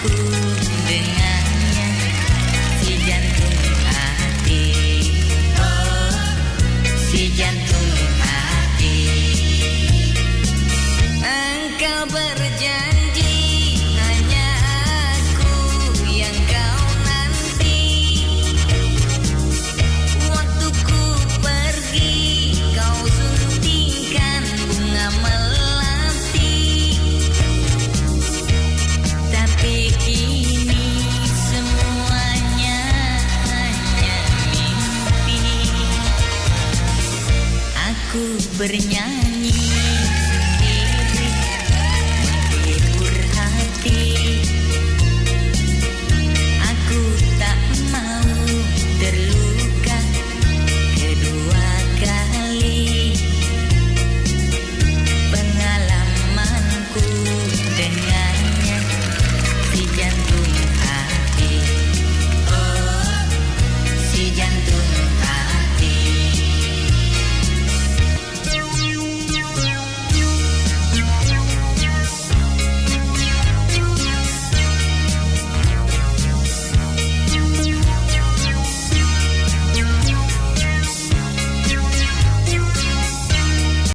aku dengannya, si jantung hati, oh si jantung hati. Engkau berjanji hanya aku yang kau nanti. Waktu ku pergi kau suntingkan bunga melati. Tapi kini semuanya hanya mimpi. Aku bernyanyi